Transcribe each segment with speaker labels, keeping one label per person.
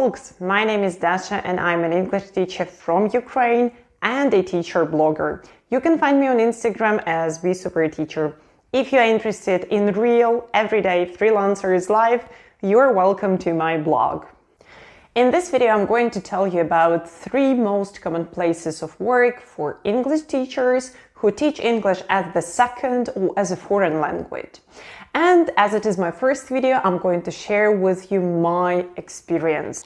Speaker 1: folks, my name is Dasha and I'm an English teacher from Ukraine and a teacher blogger. You can find me on Instagram as BeSuperTeacher. If you are interested in real, everyday freelancers life, you're welcome to my blog. In this video, I'm going to tell you about 3 most common places of work for English teachers who teach English as the second or as a foreign language. And as it is my first video, I'm going to share with you my experience.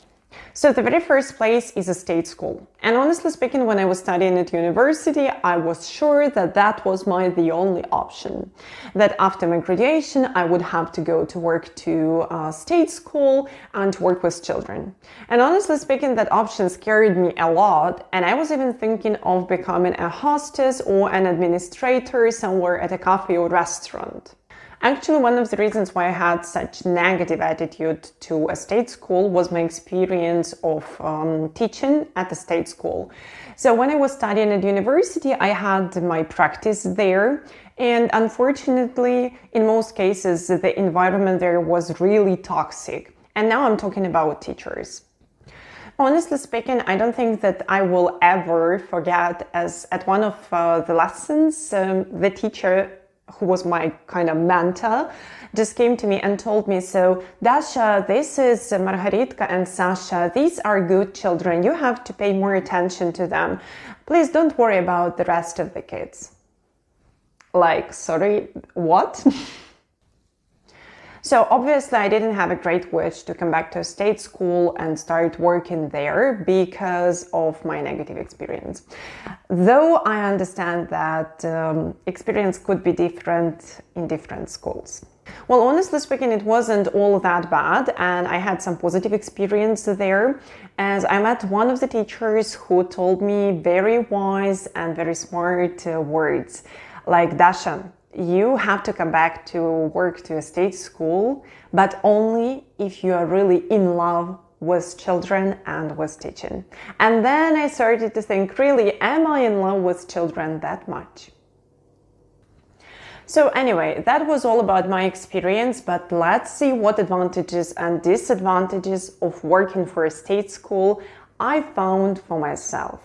Speaker 1: So the very first place is a state school. And honestly speaking, when I was studying at university, I was sure that that was the only option. That after my graduation, I would have to go to work to a state school and to work with children. And honestly speaking, that option scared me a lot. And I was even thinking of becoming a hostess or an administrator somewhere at a cafe or restaurant. Actually, one of the reasons why I had such negative attitude to a state school was my experience of teaching at a state school. So when I was studying at university, I had my practice there. And unfortunately, in most cases, the environment there was really toxic. And now I'm talking about teachers. Honestly speaking, I don't think that I will ever forget, as at one of the lessons, the teacher who was my kind of mentor, just came to me and told me, so Dasha, this is Margaritka and Sasha. These are good children. You have to pay more attention to them. Please don't worry about the rest of the kids. Like, sorry, what? So obviously I didn't have a great wish to come back to a state school and start working there because of my negative experience. Though I understand that experience could be different in different schools. Well, honestly speaking, it wasn't all that bad, and I had some positive experience there, as I met one of the teachers who told me very wise and very smart words, like, Dasha, you have to come back to work to a state school, but only if you are really in love with children and with teaching. And then I started to think, really, am I in love with children that much? So anyway, that was all about my experience, but let's see what advantages and disadvantages of working for a state school I found for myself.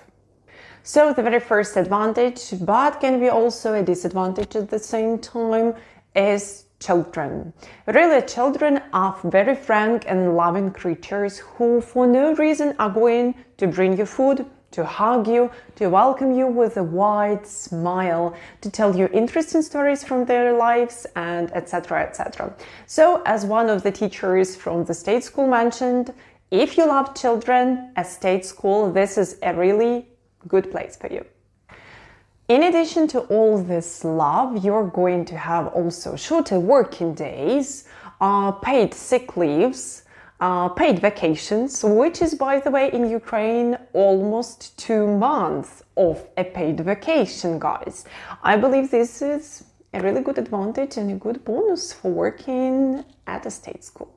Speaker 1: So the very first advantage, but can be also a disadvantage at the same time, is children. Really, children are very frank and loving creatures who for no reason are going to bring you food, to hug you, to welcome you with a wide smile, to tell you interesting stories from their lives, and etc. etc. So as one of the teachers from the state school mentioned, if you love children, a state school, this is a really good place for you. In addition to all this love, you're going to have also shorter working days, paid sick leaves, paid vacations, which is, by the way, in Ukraine, almost 2 months of a paid vacation, guys. I believe this is a really good advantage and a good bonus for working at a state school.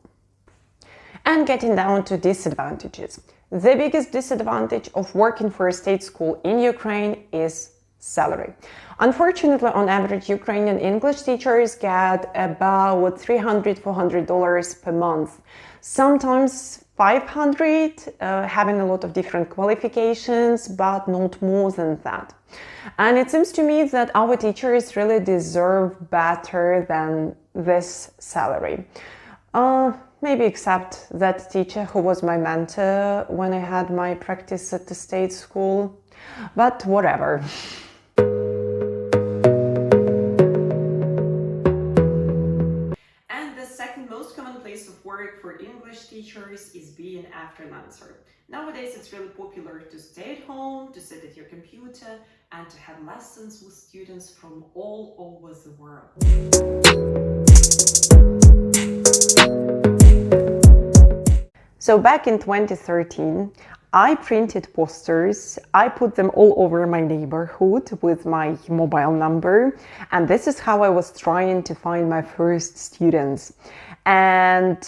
Speaker 1: And getting down to disadvantages. The biggest disadvantage of working for a state school in Ukraine is salary. Unfortunately, on average, Ukrainian English teachers get about $300–400 per month. Sometimes 500, having a lot of different qualifications, but not more than that. And it seems to me that our teachers really deserve better than this salary. Maybe except that teacher who was my mentor when I had my practice at the state school, but whatever. And the second most common place of work for English teachers is being a freelancer. Nowadays it's really popular to stay at home, to sit at your computer, and to have lessons with students from all over the world. So back in 2013, I printed posters. I put them all over my neighborhood with my mobile number. And this is how I was trying to find my first students. And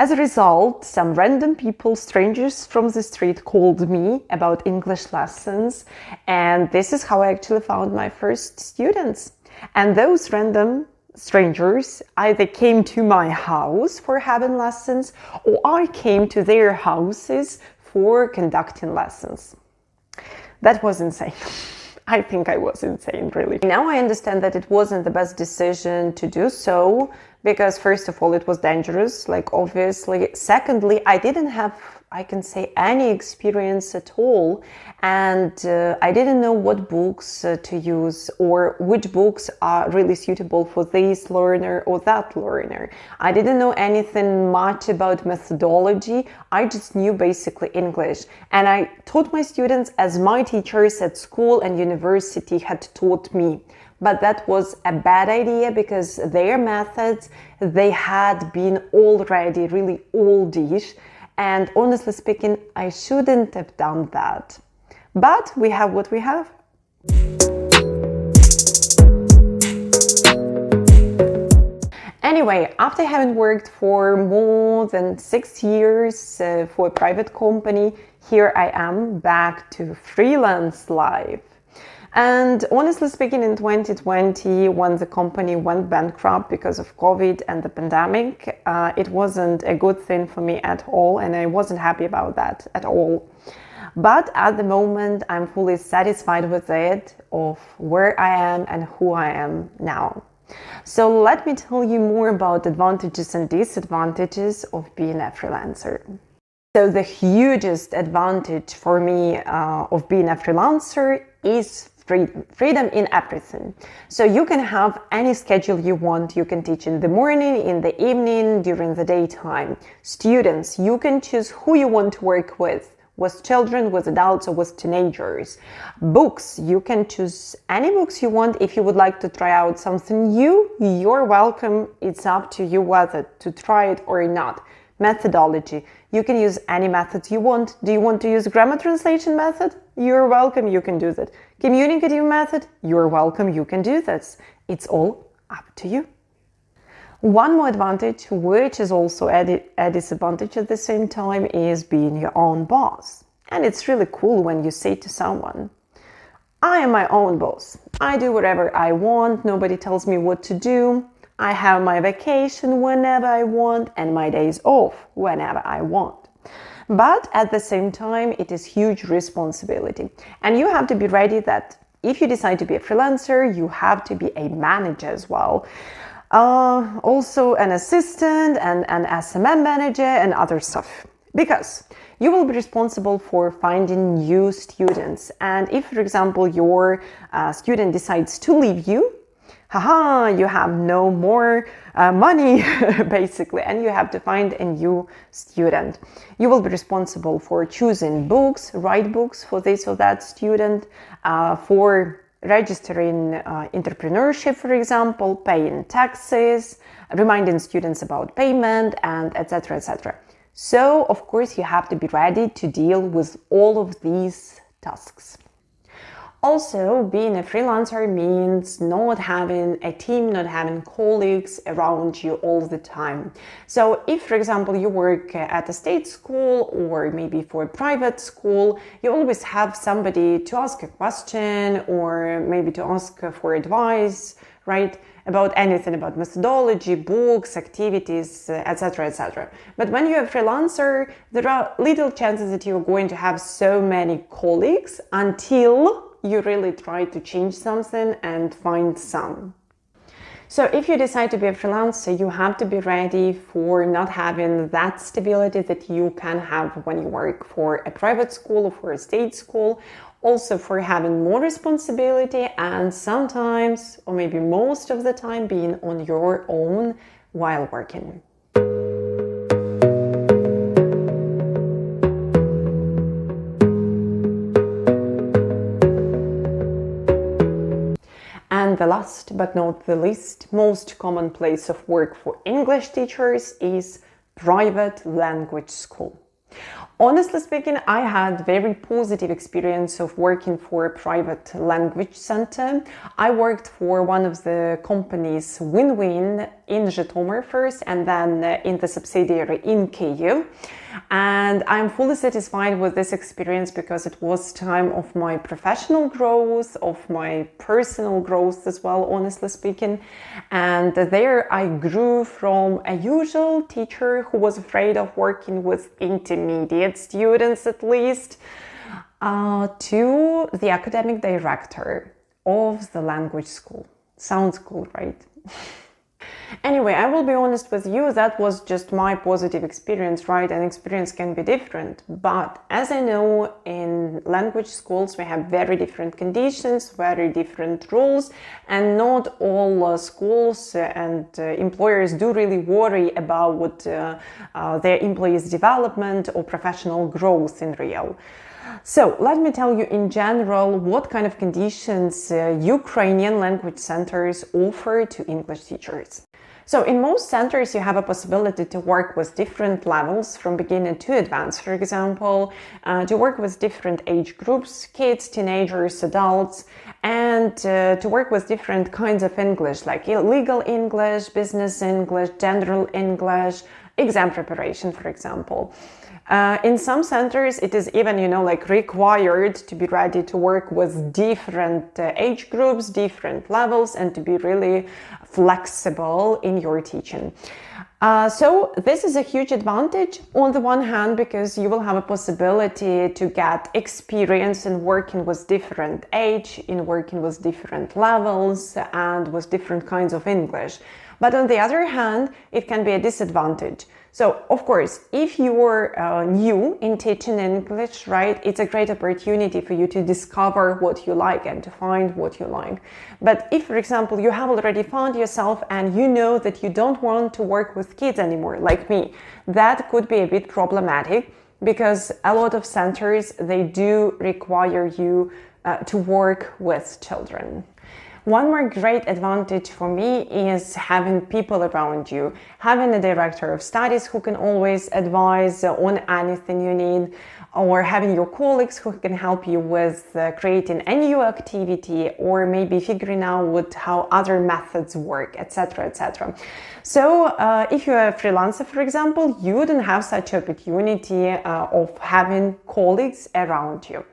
Speaker 1: as a result, some random people, strangers from the street, called me about English lessons. And this is how I actually found my first students. And those random strangers either came to my house for having lessons, or I came to their houses for conducting lessons. That was insane. I think I was insane, really. Now I understand that it wasn't the best decision to do so, because first of all, it was dangerous, like obviously. Secondly, I didn't have, I can say, any experience at all, and I didn't know what books to use or which books are really suitable for this learner or that learner. I didn't know anything much about methodology. I just knew basically English, and I taught my students as my teachers at school and university had taught me. But that was a bad idea, because their methods, they had been already really oldish. And honestly speaking, I shouldn't have done that. But we have what we have. Anyway, after having worked for more than 6 years for a private company, here I am back to freelance life. And honestly speaking, in 2020, when the company went bankrupt because of COVID and the pandemic, it wasn't a good thing for me at all, and I wasn't happy about that at all. But at the moment, I'm fully satisfied with it, of where I am and who I am now. So let me tell you more about advantages and disadvantages of being a freelancer. So the hugest advantage for me of being a freelancer is freedom in everything. So you can have any schedule you want. You can teach in the morning, in the evening, during the daytime. Students, you can choose who you want to work with children, with adults, or with teenagers. Books, you can choose any books you want. If you would like to try out something new, you're welcome. It's up to you whether to try it or not. Methodology, you can use any methods you want. Do you want to use grammar translation method? You're welcome, you can do that. Communicative method? You're welcome, you can do this. It's all up to you. One more advantage, which is also a disadvantage at the same time, is being your own boss. And it's really cool when you say to someone, I am my own boss. I do whatever I want. Nobody tells me what to do. I have my vacation whenever I want and my days off whenever I want. But at the same time, it is huge responsibility. And you have to be ready that if you decide to be a freelancer, you have to be a manager as well. Also an assistant and an SMM manager and other stuff. Because you will be responsible for finding new students. And if, for example, your student decides to leave you, you have no more money, basically, and you have to find a new student. You will be responsible for choosing books, right books for this or that student, for registering entrepreneurship, for example, paying taxes, reminding students about payment, and etc., etc. So, of course, you have to be ready to deal with all of these tasks. Also, being a freelancer means not having a team, not having colleagues around you all the time. So if, for example, you work at a state school or maybe for a private school, you always have somebody to ask a question or maybe to ask for advice, right? About anything, about methodology, books, activities, etc., etc. But when you're a freelancer, there are little chances that you're going to have so many colleagues until you really try to change something and find some. So if you decide to be a freelancer, you have to be ready for not having that stability that you can have when you work for a private school or for a state school. Also for having more responsibility and sometimes, or maybe most of the time, being on your own while working. And the last but not the least, most common place of work for English teachers is private language school. Honestly speaking, I had very positive experience of working for a private language center. I worked for one of the companies Win-Win in Zhytomyr first and then in the subsidiary in Kyiv. And I'm fully satisfied with this experience because it was time of my professional growth, of my personal growth as well, honestly speaking. And there I grew from a usual teacher who was afraid of working with intermediate students at least, to the academic director of the language school. Sounds cool, right? Anyway, I will be honest with you, that was just my positive experience, right? And experience can be different. But as I know, in language schools, we have very different conditions, very different rules, and not all schools and employers do really worry about their employees' development or professional growth in real. So let me tell you in general what kind of conditions Ukrainian language centers offer to English teachers. So in most centers, you have a possibility to work with different levels from beginner to advanced, for example, to work with different age groups, kids, teenagers, adults, and to work with different kinds of English, like legal English, business English, general English, exam preparation, for example. In some centers, it is even, like required to be ready to work with different age groups, different levels, and to be really flexible in your teaching. So this is a huge advantage on the one hand, because you will have a possibility to get experience in working with different age, in working with different levels, and with different kinds of English. But on the other hand, it can be a disadvantage. So, of course, if you're new in teaching English, right, it's a great opportunity for you to discover what you like and to find what you like. But if, for example, you have already found yourself and you know that you don't want to work with kids anymore, like me, that could be a bit problematic, because a lot of centers, they do require you to work with children. One more great advantage for me is having people around you, having a director of studies who can always advise on anything you need, or having your colleagues who can help you with creating a new activity, or maybe figuring out how other methods work, etc., etc. So if you're a freelancer, for example, you wouldn't have such opportunity of having colleagues around you.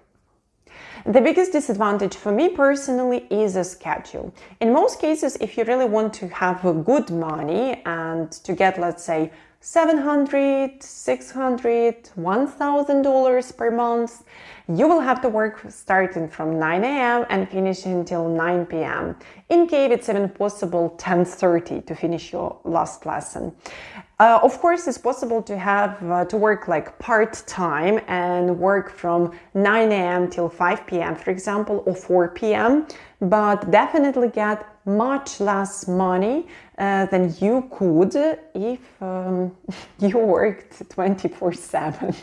Speaker 1: The biggest disadvantage for me personally is a schedule. In most cases, if you really want to have good money and to get, let's say, $700, $600, $1,000 per month, you will have to work starting from 9 a.m. and finish until 9 p.m. In Kyiv, it's even possible 10:30 to finish your last lesson. Of course, it's possible to have to work like part-time and work from 9 a.m. till 5 p.m., for example, or 4 p.m., but definitely get much less money than you could if you worked 24/7.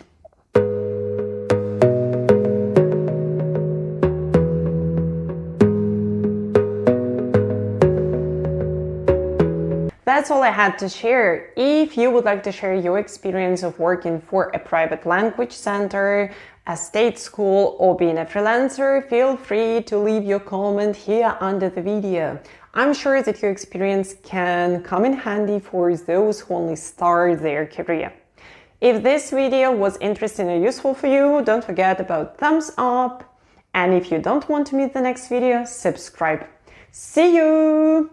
Speaker 1: That's all I had to share. If you would like to share your experience of working for a private language center, a state school, or being a freelancer, feel free to leave your comment here under the video. I'm sure that your experience can come in handy for those who only start their career. If this video was interesting and useful for you, don't forget about thumbs up. And if you don't want to miss the next video, subscribe. See you!